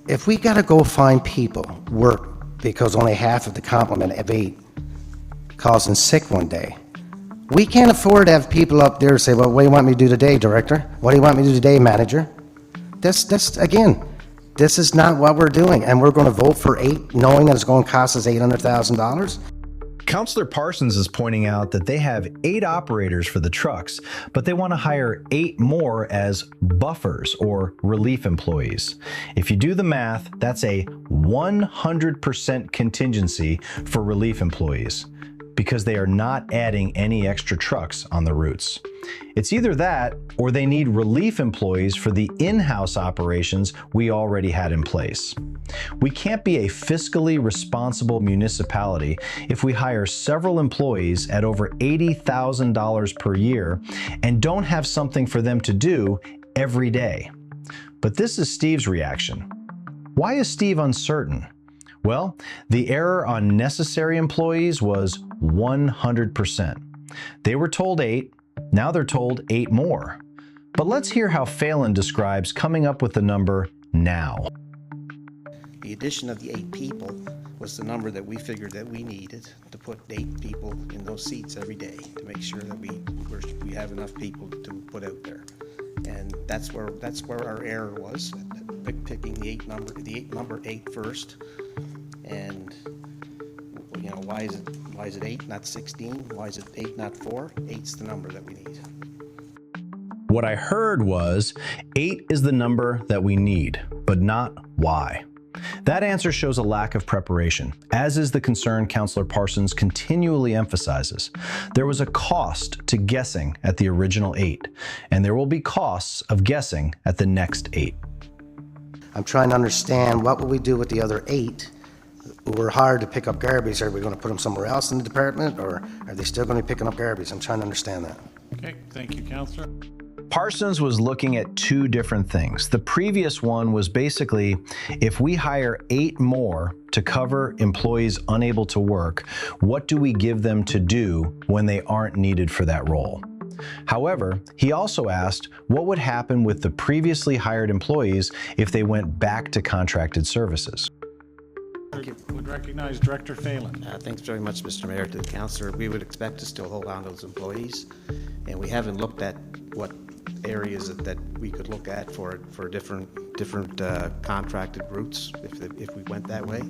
if we gotta go find people, work, because only half of the complement of 8 calls in sick one day, we can't afford to have people up there say, well, what do you want me to do today, director? What do you want me to do today, manager? Again, this is not what we're doing, and we're gonna vote for 8, knowing that it's gonna cost us $800,000? Councillor Parsons is pointing out that they have 8 operators for the trucks, but they want to hire 8 more as buffers or relief employees. If you do the math, that's a 100% contingency for relief employees, because they are not adding any extra trucks on the routes. It's either that, or they need relief employees for the in-house operations we already had in place. We can't be a fiscally responsible municipality if we hire several employees at over $80,000 per year and don't have something for them to do every day. But this is Steve's reaction. Why is Steve uncertain? Well, the error on necessary employees was 100%. They were told 8, now they're told 8 more. But let's hear how Phelan describes coming up with the number now. The addition of the 8 people was the number that we figured that we needed to put 8 people in those seats every day to make sure that we have enough people to put out there. And that's where our error was, picking the number 8 first. And you know, why is it 8, not 16? Why is it 8, not 4? 8's the number that we need. What I heard was 8 is the number that we need, but not why. That answer shows a lack of preparation, as is the concern Councillor Parsons continually emphasizes. There was a cost to guessing at the original 8, and there will be costs of guessing at the next 8. I'm trying to understand, what will we do with the other 8 who were hired to pick up garbage? Are we gonna put them somewhere else in the department, or are they still gonna be picking up garbage? I'm trying to understand that. Okay, thank you, Councillor. Parsons was looking at 2 different things. The previous one was basically, if we hire 8 more to cover employees unable to work, what do we give them to do when they aren't needed for that role? However, he also asked what would happen with the previously hired employees if they went back to contracted services. Would recognize Director Phelan. Thanks very much, Mr. Mayor. To the councillor, we would expect to still hold on to those employees, and we haven't looked at what areas that we could look at for different contracted routes if we went that way.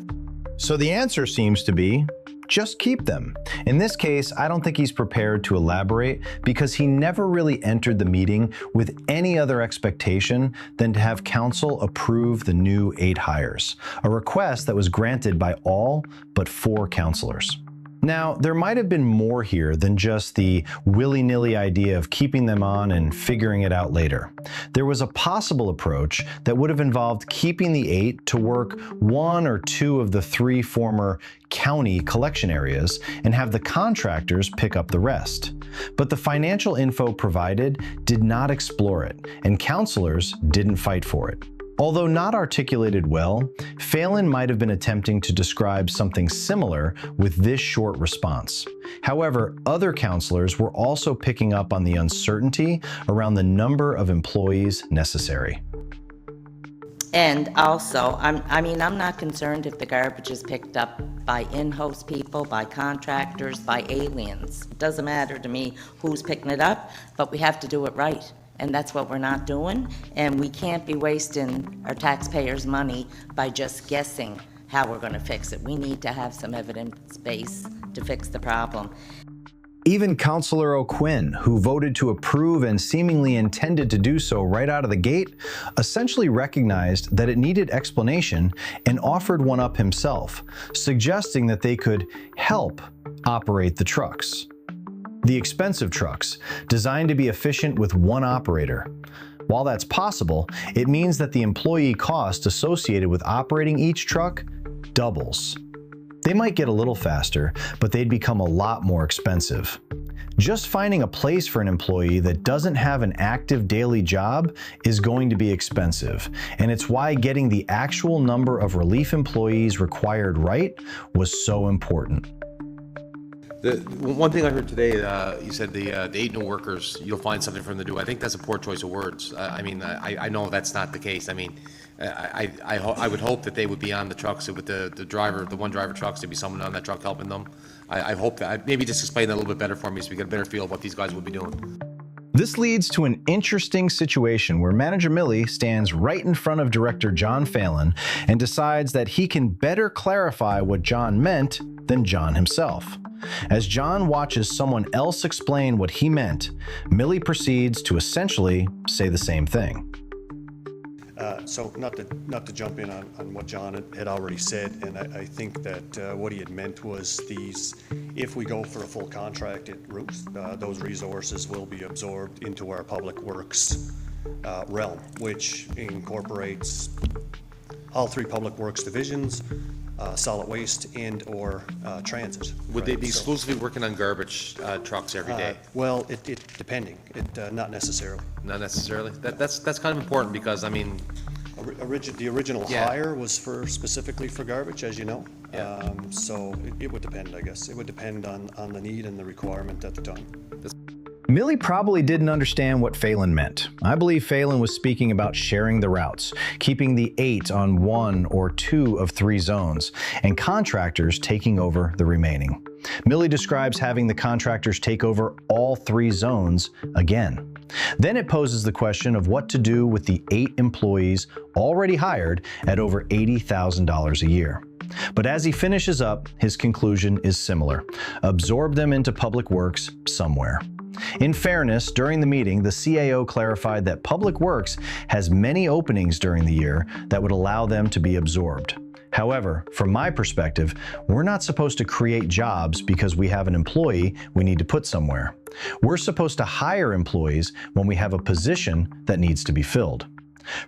So the answer seems to be, just keep them. In this case, I don't think he's prepared to elaborate because he never really entered the meeting with any other expectation than to have council approve the new 8 hires, a request that was granted by all but 4 councillors. Now, there might have been more here than just the willy-nilly idea of keeping them on and figuring it out later. There was a possible approach that would have involved keeping the 8 to work 1 or 2 of the 3 former county collection areas and have the contractors pick up the rest. But the financial info provided did not explore it, and councillors didn't fight for it. Although not articulated well, Phelan might have been attempting to describe something similar with this short response. However, other councillors were also picking up on the uncertainty around the number of employees necessary. And also, I'm not concerned if the garbage is picked up by in-house people, by contractors, by aliens. It doesn't matter to me who's picking it up, but we have to do it right. And that's what we're not doing, and we can't be wasting our taxpayers' money by just guessing how we're going to fix it. We need to have some evidence base to fix the problem. Even Councillor O'Quinn, who voted to approve and seemingly intended to do so right out of the gate, essentially recognized that it needed explanation and offered one up himself, suggesting that they could help operate the trucks. The expensive trucks, designed to be efficient with 1 operator. While that's possible, it means that the employee cost associated with operating each truck doubles. They might get a little faster, but they'd become a lot more expensive. Just finding a place for an employee that doesn't have an active daily job is going to be expensive, and it's why getting the actual number of relief employees required right was so important. The one thing I heard today, you said the 8 new workers, you'll find something for them to do. I think that's a poor choice of words. I know that's not the case. I mean, I would hope that they would be on the trucks with the one driver trucks, there'd be someone on that truck helping them. I hope that, maybe just explain that a little bit better for me so we get a better feel of what these guys would be doing. This leads to an interesting situation where Manager Milley stands right in front of Director John Phelan and decides that he can better clarify what John meant than John himself. As John watches someone else explain what he meant, Milley proceeds to essentially say the same thing. So not to jump in on what John had already said, and I think that what he had meant was if we go for a full contracted route, those resources will be absorbed into our public works realm, which incorporates all three public works divisions, solid waste and/or transit. Would they be exclusively working on garbage trucks every day? Well, depending, not necessarily. Not necessarily? That's kind of important because, I mean, The original Yeah. hire was specifically for garbage, as you know. Yeah. So it would depend, I guess. It would depend on the need and the requirement at the time. Milley probably didn't understand what Phelan meant. I believe Phelan was speaking about sharing the routes, keeping the 8 on 1 or 2 of 3 zones, and contractors taking over the remaining. Milley describes having the contractors take over all 3 zones again. Then it poses the question of what to do with the 8 employees already hired at over $80,000 a year. But as he finishes up, his conclusion is similar. Absorb them into public works somewhere. In fairness, during the meeting, the CAO clarified that Public Works has many openings during the year that would allow them to be absorbed. However, from my perspective, we're not supposed to create jobs because we have an employee we need to put somewhere. We're supposed to hire employees when we have a position that needs to be filled.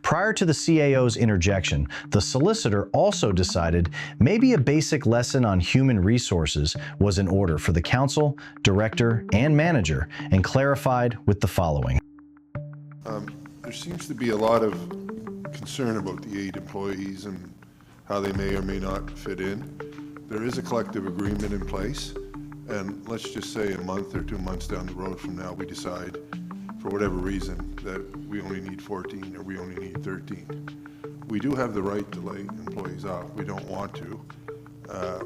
Prior to the CAO's interjection, the solicitor also decided maybe a basic lesson on human resources was in order for the council, director, and manager, and clarified with the following. There seems to be a lot of concern about the 8 employees and how they may or may not fit in. There is a collective agreement in place, and let's just say a month or 2 months down the road from now, we decide, for whatever reason, that we only need 14 or we only need 13. We do have the right to lay employees off. We don't want to,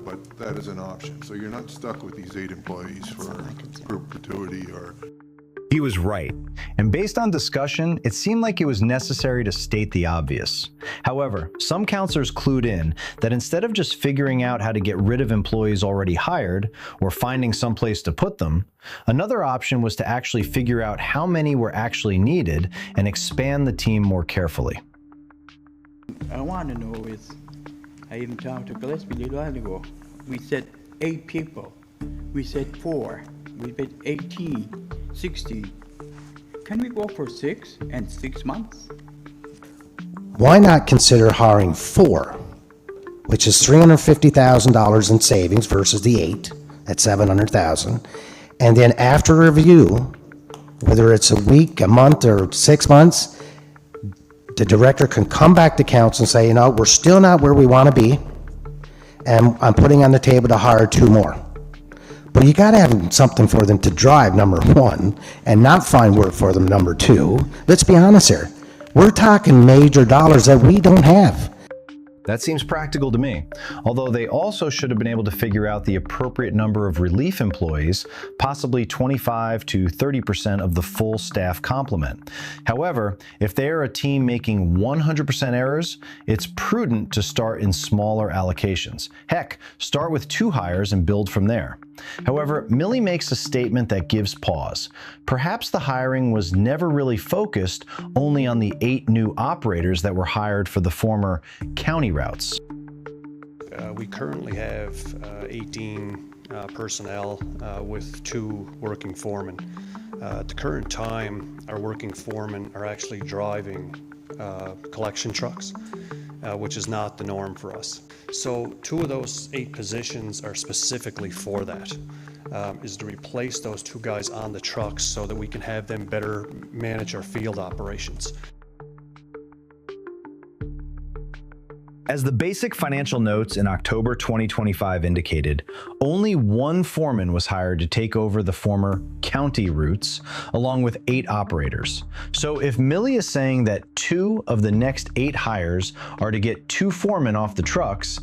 but that is an option. So you're not stuck with these 8 employees for perpetuity or... He was right, and based on discussion, it seemed like it was necessary to state the obvious. However, some councillors clued in that instead of just figuring out how to get rid of employees already hired or finding someplace to put them, another option was to actually figure out how many were actually needed and expand the team more carefully. I want to know is, I even talked to Gillespie a little while ago. We said 8 people. We said 4. We said 18. 16. Can we go for 6 and 6 months? Why not consider hiring 4, which is $350,000 in savings versus the 8 at $700,000, and then after review, whether it's a week, a month, or 6 months, the director can come back to council and say, you know, we're still not where we want to be, and I'm putting on the table to hire 2 more. But you got to have something for them to drive, number 1, and not find work for them, number 2. Let's be honest here. We're talking major dollars that we don't have. That seems practical to me, although they also should have been able to figure out the appropriate number of relief employees, possibly 25 to 30% of the full staff complement. However, if they are a team making 100% errors, it's prudent to start in smaller allocations. Heck, start with 2 hires and build from there. However, Milley makes a statement that gives pause. Perhaps the hiring was never really focused only on the 8 new operators that were hired for the former county routes. We currently have 18 personnel with 2 working foremen. At the current time, our working foremen are actually driving collection trucks, which is not the norm for us. So 2 of those 8 positions are specifically for that, is to replace those 2 guys on the trucks so that we can have them better manage our field operations. As the basic financial notes in October 2025 indicated, only one foreman was hired to take over the former county routes, along with 8 operators. So if Millie is saying that 2 of the next 8 hires are to get 2 foremen off the trucks,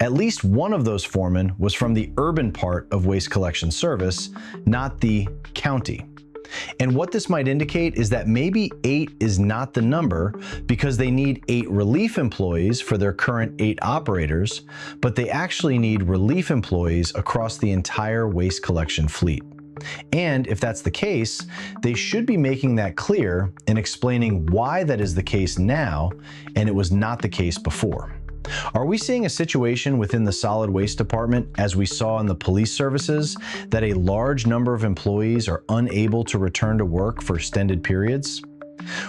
at least one of those foremen was from the urban part of Waste Collection Service, not the county. And what this might indicate is that maybe 8 is not the number because they need 8 relief employees for their current 8 operators, but they actually need relief employees across the entire waste collection fleet. And if that's the case, they should be making that clear and explaining why that is the case now and it was not the case before. Are we seeing a situation within the solid waste department, as we saw in the police services, that a large number of employees are unable to return to work for extended periods?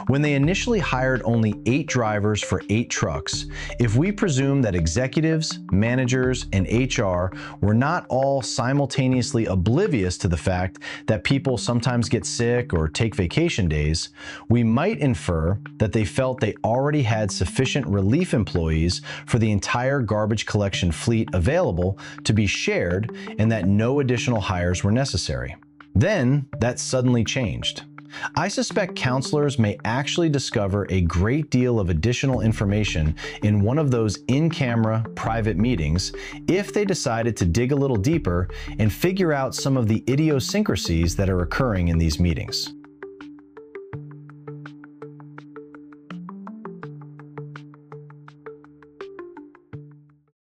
When they initially hired only 8 drivers for 8 trucks, if we presume that executives, managers, and HR were not all simultaneously oblivious to the fact that people sometimes get sick or take vacation days, we might infer that they felt they already had sufficient relief employees for the entire garbage collection fleet available to be shared and that no additional hires were necessary. Then that suddenly changed. I suspect councillors may actually discover a great deal of additional information in one of those in-camera private meetings if they decided to dig a little deeper and figure out some of the idiosyncrasies that are occurring in these meetings.